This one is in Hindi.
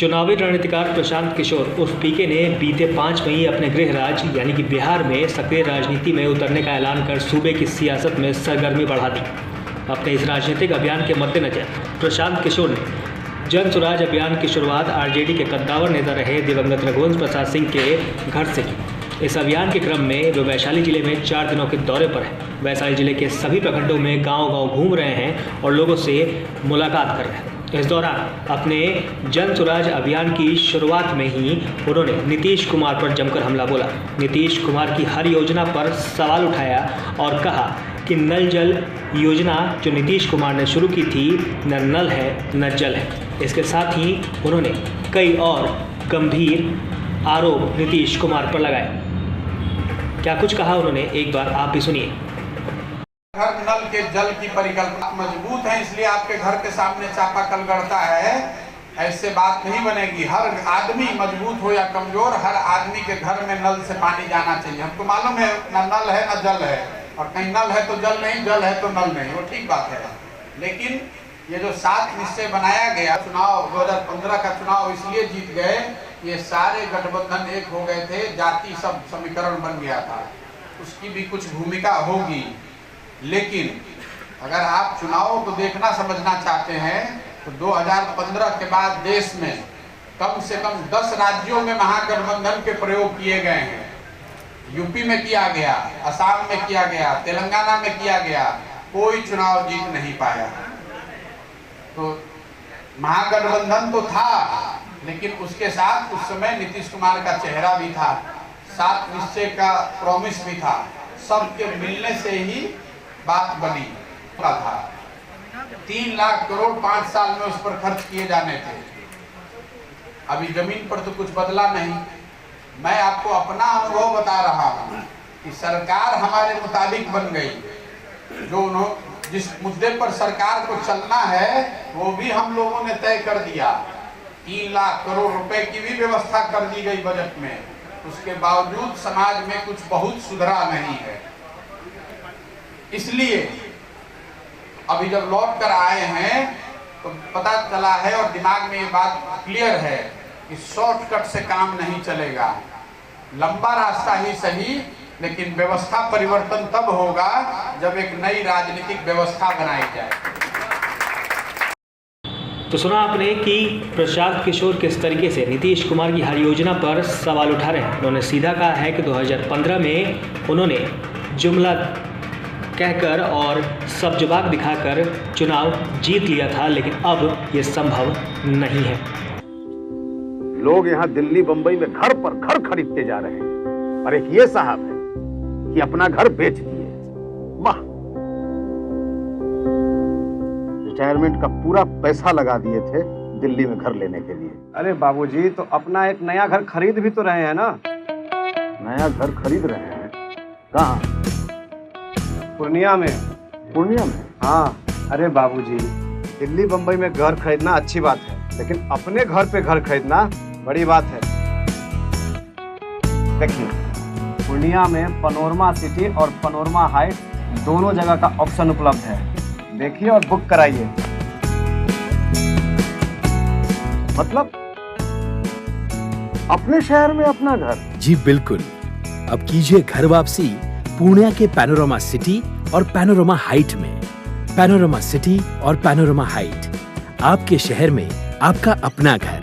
चुनावी रणनीतिकार प्रशांत किशोर उर्फ पीके ने बीते 5 मई अपने गृह राज्य यानी कि बिहार में सक्रिय राजनीति में उतरने का ऐलान कर सूबे की सियासत में सरगर्मी बढ़ा दी। अपने इस राजनीतिक अभियान के मद्देनजर प्रशांत किशोर ने जन स्वराज अभियान की शुरुआत आरजेडी के कद्दावर नेता रहे दिवंगत रघुवंश प्रसाद सिंह के घर से की। इस अभियान के क्रम में वे वैशाली जिले में 4 दिनों के दौरे पर हैं। वैशाली जिले के सभी प्रखंडों में गांव-गांव घूम रहे हैं और लोगों से मुलाकात कर रहे हैं। इस दौरान अपने जन स्वराज अभियान की शुरुआत में ही उन्होंने नीतीश कुमार पर जमकर हमला बोला। नीतीश कुमार की हर योजना पर सवाल उठाया और कहा कि नल जल योजना जो नीतीश कुमार ने शुरू की थी न नल है न जल है। इसके साथ ही उन्होंने कई और गंभीर आरोप नीतीश कुमार पर लगाए। क्या कुछ कहा उन्होंने, एक बार आप भी सुनिए। घर नल के जल की परिकल्पना मजबूत है, इसलिए आपके घर के सामने चापाकल गड़ता है। ऐसे बात नहीं बनेगी। हर आदमी मजबूत हो या कमजोर, हर आदमी के घर में नल से पानी जाना चाहिए। हमको मालूम है न नल है न जल है, और कहीं नल है तो जल नहीं, जल है तो नल नहीं, वो ठीक बात है। लेकिन ये जो 7 निश्चय बनाया गया, चुनाव 2015 का चुनाव इसलिए जीत गए, ये सारे गठबंधन एक हो गए थे, जाति सब समीकरण बन गया था। उसकी भी कुछ भूमिका होगी। लेकिन अगर आप चुनाव को देखना समझना चाहते हैं तो 2015 के बाद देश में कम से कम 10 राज्यों में महागठबंधन के प्रयोग किए गए हैं। यूपी में किया गया, असम में किया गया, तेलंगाना में किया गया, कोई चुनाव जीत नहीं पाया। तो महागठबंधन तो था, लेकिन उसके साथ उस समय नीतीश कुमार का चेहरा भी था, 7 निश्चय का प्रॉमिस भी था। सबके मिलने से ही बात बनी था। 3 लाख करोड़ 5 साल में उस पर खर्च किए जाने थे। अभी जमीन पर तो कुछ बदला नहीं। मैं आपको अपना अनुभव बता रहा हूँ कि सरकार हमारे मुताबिक बन गई। जो जिस मुद्दे पर सरकार को चलना है वो भी हम लोगों ने तय कर दिया। 3 लाख करोड़ रुपए की भी व्यवस्था कर दी गई बजट में। उसके बावजूद समाज में कुछ बहुत सुधरा नहीं है। इसलिए अभी जब लौट कर आए हैं तो पता चला है और दिमाग में ये बात क्लियर है कि शॉर्टकट से काम नहीं चलेगा। लंबा रास्ता ही सही, लेकिन व्यवस्था परिवर्तन तब होगा जब एक नई राजनीतिक व्यवस्था बनाई जाए। तो सुना आपने कि प्रशांत किशोर किस तरीके से नीतीश कुमार की हर योजना पर सवाल उठा रहे हैं। उन्होंने सीधा कहा है कि 2015 में उन्होंने जुमला कहकर और सब जवाब दिखाकर चुनाव जीत लिया था, लेकिन अब ये संभव नहीं है। लोग यहाँ दिल्ली बंबई में घर पर घर खरीदते जा रहे हैं, और एक ये साहब है कि अपना घर बेच दिए। वाह! रिटायरमेंट का पूरा पैसा लगा दिए थे दिल्ली में घर लेने के लिए। अरे बाबूजी, तो अपना एक नया घर खरीद भी तो रहे हैं ना। नया घर खरीद रहे हैं? कहाँ? पूर्णिया में। पूर्णिया में? हाँ। अरे बाबूजी, दिल्ली बंबई में घर खरीदना अच्छी बात है, लेकिन अपने घर पे घर खरीदना बड़ी बात है। देखिए, पूर्णिया में पनोरमा सिटी और पनोरमा हाइट दोनों जगह का ऑप्शन उपलब्ध है। देखिए और बुक कराइए। मतलब अपने शहर में अपना घर? जी बिल्कुल। अब कीजिए घर वापसी पूर्णिया के पैनोरमा सिटी और पैनोरमा हाइट में। पैनोरमा सिटी और पैनोरमा हाइट, आपके शहर में आपका अपना घर।